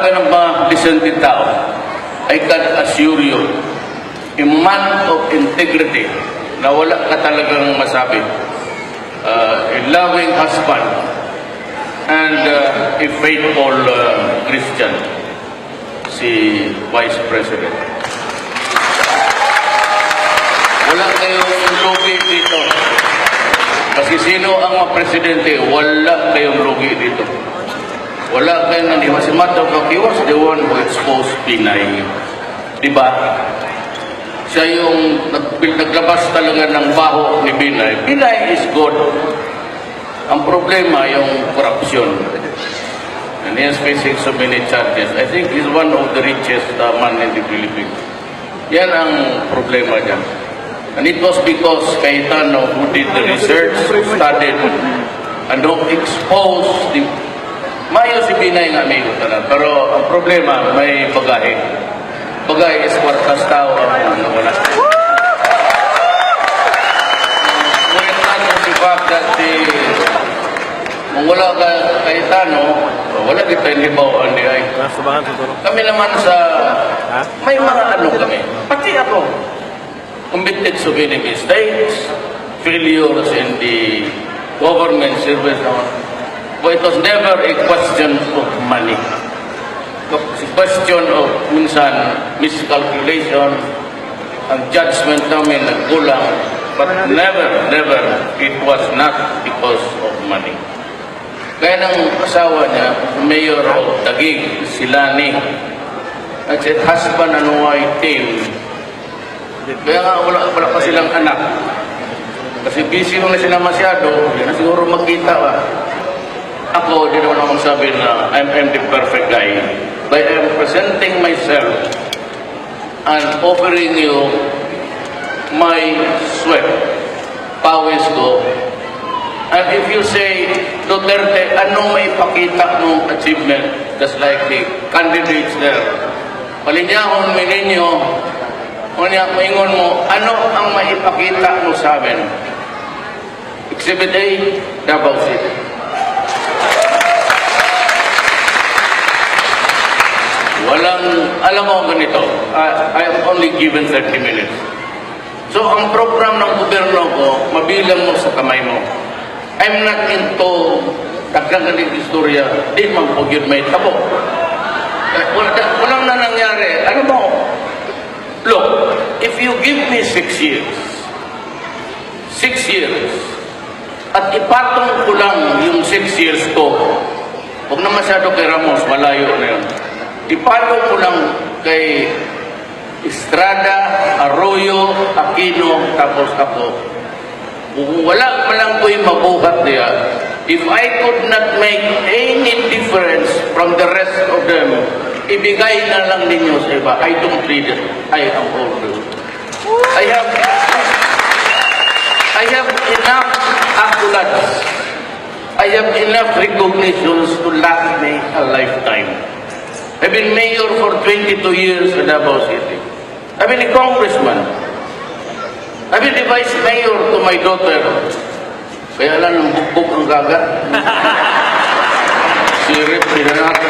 ka ng mga decent tao, I can assure you, a man of integrity, na wala ka talagang masabi, a loving husband, and a faithful Christian, si Vice President. Wala kayong lugi dito. Kasi sino ang mga presidente, wala kayong lugi dito. Wala kayong naniwa. Si Mato, he was the one who exposed Pinay. Diba? Siya yung naglabas talaga ng baho ni Pinay. Pinay is good. Ang problema, yung corruption. And he is facing so many charges. I think he's one of the richest man in the Philippines. Yan ang problema dyan. And it was because Cayetano, who did the research, studied, and who exposed the... Mayo si Pinay nga may utanan. Pero ang problema, may bagahe. Bagahe is kwartas tao ang wala. Ngunit si fact that kung wala ka Cayetano, wala kita yung libawaan di ay. Kami naman sa... May mga ano kami. Pati ako. Committed so many mistakes, failures in the government service. But it was never a question of money. It's a question of minsan miscalculation, ang judgment namin nagkulang. But never, it was not because of money. Kaya ng asawa niya, Mayor of Taguig, si Lani, at said, husband and wife team. Kaya nga wala pa silang anak. Kasi busy na sila masyado, hindi na siguro magkita ba. Ako, di naman ako sabi na I'm the perfect guy. But I'm presenting myself and offering you my sweat, pawis ko. And if you say, Duterte, anong may pakita mong achievement? Just like the candidates there. Palinyahon mo ninyo, kanya maingon mo, ano ang maipakita mo sa amin? Exhibit A, Davao City. Walang, alam mo ganito, I am only given 30 minutes. So, ang program ng gobyerno ko, mabilang mo sa kamay mo. I'm not into dagdagan ng istorya, di man po yun may tabo. Walang na nangyari. Ano mo? Look, if you give me 6 years, at ipatong ko lang yung 6 years ko, huwag na masyado kay Ramos, malayo na yun. Ipatong ko lang kay Estrada, Arroyo, Aquino, tapos ako. Wala pa lang ko yung mabuhat niya. If I could not make any difference from the rest of them, ibigay na lang ninyo sa iba. I don't need it. I am old. I have enough accolades. I have enough recognitions to last me a lifetime. I've been mayor for 22 years in Davao City. I've been a congressman. I've been the vice mayor to my daughter. Kaya lang ng bukbuk ang gaga. Si Rip Pinanak.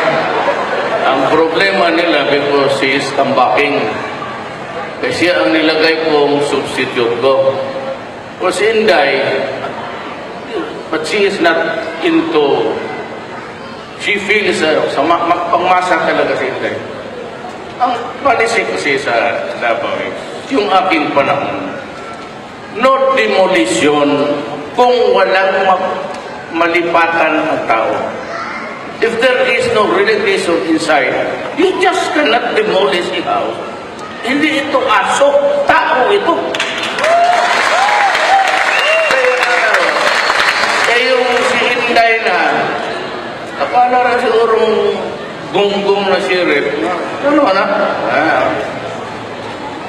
Ang problema nila because she is comebacking. Kasi ang nilagay kong substitute ko. O si Inday, but she is not into, she feels, pangmasa talaga si Inday. Ang policy kasi sa Davao, yung aking panahon, no demolition kung walang malipatan ang tao. If there is no relocation inside, you just cannot demolish a house. Hindi ito aso, tao ito. Kaya yung si Inday na, akala na sigurong gunggong na si Rip. Ano na?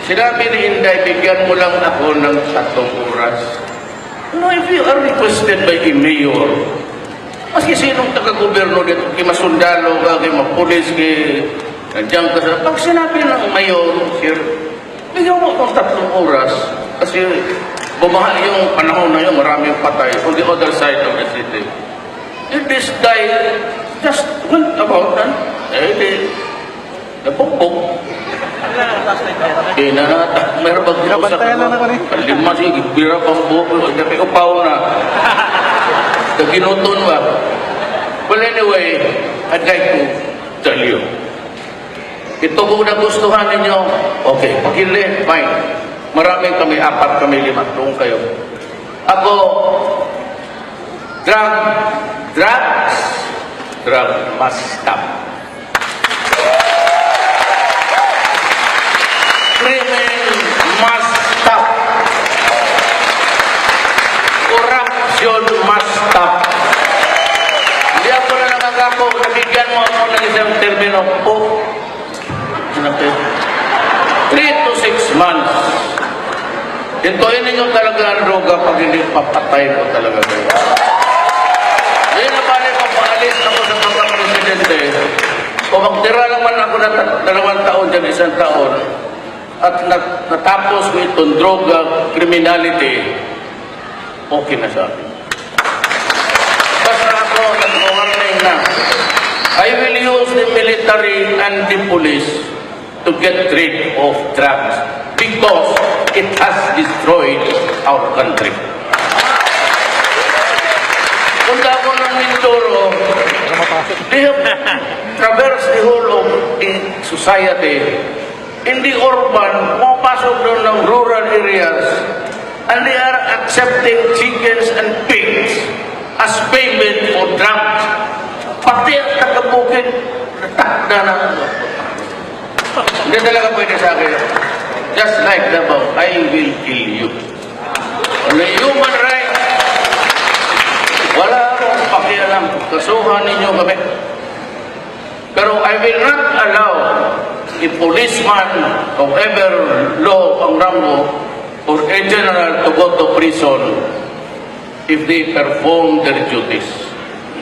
Sinabi ni Inday, bigyan mo lang ako ng 3 oras. No, if you are requested by a mayor, maski sinong taga-gobyerno dito, kay masundalo ka, kay mapulis, kay nandiyan ka sa... Pag sinabi ng mayor, sir, bigyan mo akong 3 oras kasi bumaha yung panahon na yun, maraming patay on the other side of the city. If this guy just went about and Eh, di, nabugbog. Meron bang Binabantayan lang ako rin. Lima sige, bira pang buko. Dati upaw na. Naginuton ba? Well, anyway, I'd like to tell you. Ito kung nagustuhan ninyo, okay, pagkili, fine. Marami kami, 4 kami, 5. Doon kayo. Ako, drugs must stop. Criminal must stop. Corruption must stop. Hindi ako na nakakako, nabigyan mo ako ng isang termino po. 3 to 6 months. Hintuin ninyo talaga ang droga pag hindi papatay ko talaga kayo. Hindi na ba rin papaalis ako sa mga presidente o magtira naman ako na 2 taon dyan, 1 taon at natapos ko itong droga, criminality, okay na sa akin. Basta ako nag-warning na. I will use the military and the police to get rid of drugs because it has destroyed our country. Punta ako ng Mindoro, they have traversed the whole of the society. In the urban, pumapasok doon ng rural areas and they are accepting chickens and pigs as payment for drugs. Pati ang taga-bukid, natakda na. Hindi talaga pwede sa akin. Just like the above, I will kill you. On the human rights, wala akong pakialam. Kasuhan ninyo kami. Pero I will not allow a policeman, however low ang rango, or a general to go to prison if they perform their duties.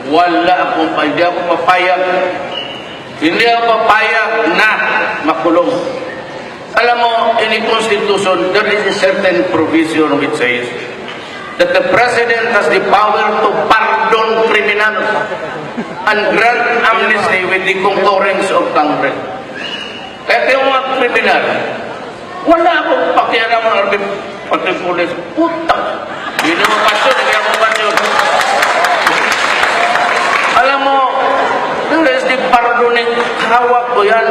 Wala akong, hindi ako papayag. Hindi ako papayag na makulong. Alam mo, in the Constitution, there is a certain provision which says that the President has the power to pardon criminals and grant amnesty with the concurrence of Congress. Kaya yung mga kriminal, wala akong pakialam ng pati pulis. Putang! Hindi mo pasyon, hindi ako pasyon. Alam mo, there is the pardoning, hawak ko yan.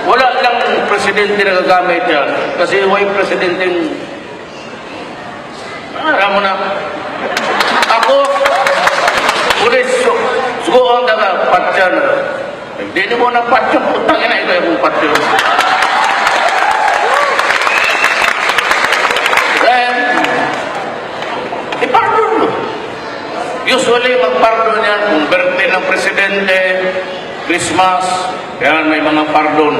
Wala lang presidente na gagamit yan. Kasi why presidente alam mo na. Ako, pulis, sugo ang daga, patyan. Hindi mo na patyan, putang ina, ito yung patyan. Then, ipardon mo. Usually, magpardon yan kung birthday ng presidente, Christmas, yan, may mga pardon.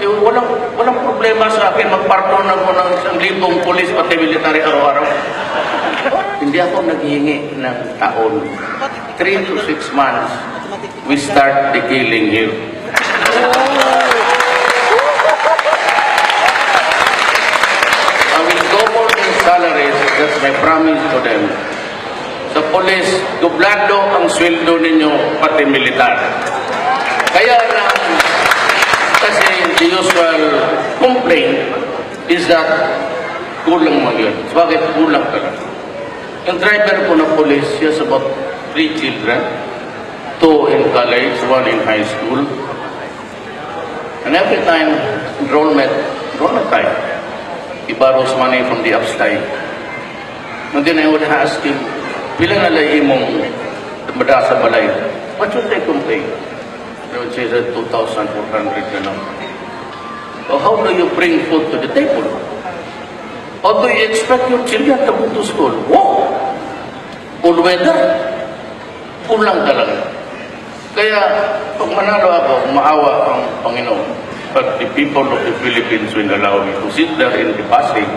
Eh, walang problema sa akin, magpardon ako ng 1,000 pulis, pati military araw-araw. Hindi ako naghihingi ng taon. 3 to 6 months, we start the killing here. I will double their salaries, that's my promise to them. Sa police, dublado ang sweldo ninyo, pati militar. Kaya lang, kasi the usual complaint is that kulang mo yun. Bakit kulang ka lang? Yung driver ko na police, he has about 3 children, 2 in college, 1 in high school. And every time, enrollment time, he borrows money from the upside. And then I would ask him, bilang nalay imong mada sa balay, what should I complain? They would say that 2,400 na lang. So how do you bring food to the table? How do you expect your children to go to school? Wow! Cool weather. Kulang talaga. Kaya, pag manalo ako, maawa ang Panginoon. But the people of the Philippines will allow me to sit there in the passing.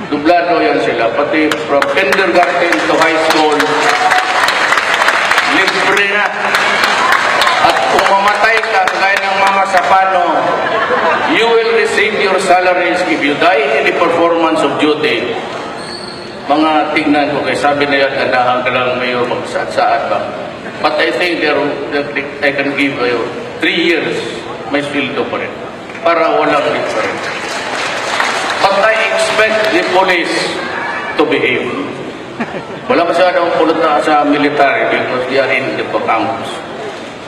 Dublado yan sila. Pati from kindergarten to high school, libre na. At kung mamatay ka, kagaya ng Mama Sapano, you will receive your salaries if you die in the performance of duty. Mga tignan ko, kaya sabi na yan, ganahan ka lang mayor, magsaat-saat ba? But I think I can give you 3 years, may sweldo pa rin. Para walang difference. But I expect the police to behave. Wala masyadong pulot na sa military because they are in the campus.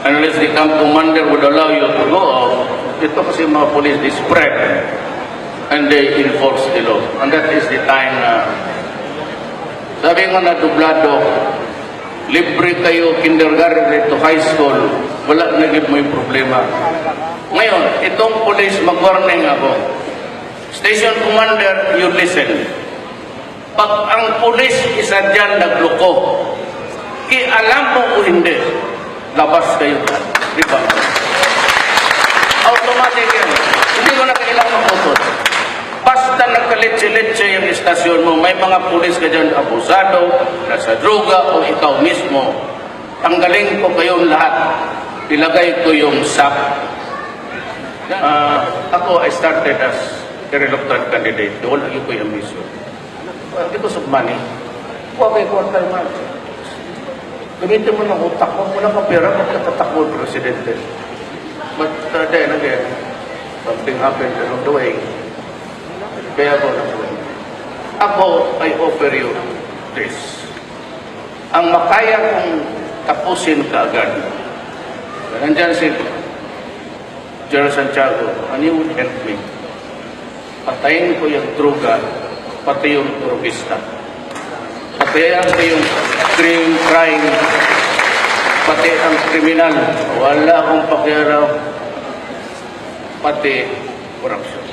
Unless the camp commander would allow you to go out, ito kasi mga police, they spread and they enforce the law. And that is the time na sabi nga na dublado, libre kayo kindergarten to high school, wala na mo yung problema. Ngayon, itong police, mag-warning ako. Station commander, you listen. Pag ang police isa dyan nagloko, alam mo o hindi, labas kayo. Di ba? Automatic yan. Hindi ko na kailangan mag-utot. Basta nagkaletse-letse yung istasyon mo, may mga pulis ka dyan abusado, nasa droga o ikaw mismo, tanggalin ko kayong lahat. Ilagay ko yung SAP. Ako, I started as a reluctant candidate. Wala yung ko yung mission. Because of money. Huwag ay quarter month. Gamitin mo ng utak mo, wala ka pera, magkatatakbo presidente. But then again, something happened along the way. Kaya ako, I offer you this. Ang makaya kong tapusin kaagad, nandyan si General Santiago, and you would help me. Patayin ko yung droga, pati yung drogista. Patayin ko yung crime, pati ang kriminal. Wala akong pakiaraw, pati corruption.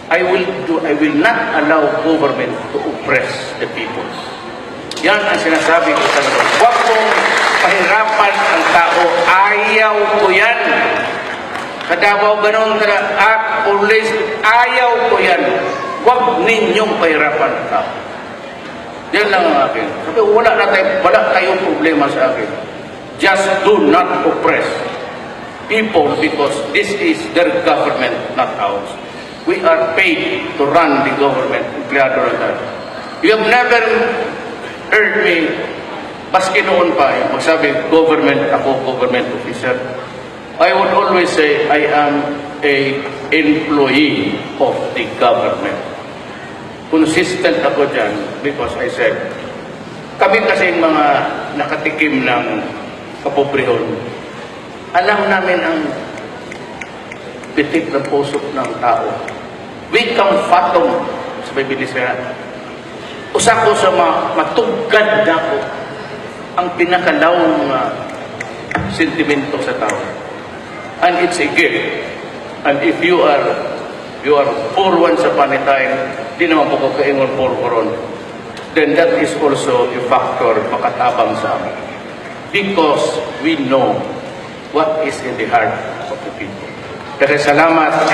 I will not allow government to oppress the people. Yan ang sinasabi ko talaga. Huwag mong pahirapan ang tao. Ayaw ko yan. Sa Davao, ganun at police, ayaw ko yan. Huwag ninyong pahirapan ang tao. Yan lang ang akin. Sabi, wala tayong problema sa akin. Just do not oppress people because this is their government, not ours. We are paid to run the government. Empleyado lang tayo. You have never heard me, baski noon pa, magsabi, government officer. I would always say, I am a employee of the government. Consistent ako dyan because I said, kami kasing mga nakatikim ng kapobrehon, alam namin ang pitik ng puso ng tao. We can fathom sa Bibilis kaya. Usa ko sa matugad na ko ang pinakalawang sentimento sa tao. And it's a gift. And if you are poor once upon a time, di naman po ko kaingon poor koron, then that is also a factor makatabang sa amin. Because we know what is in the heart of the people. Kaya salamat sa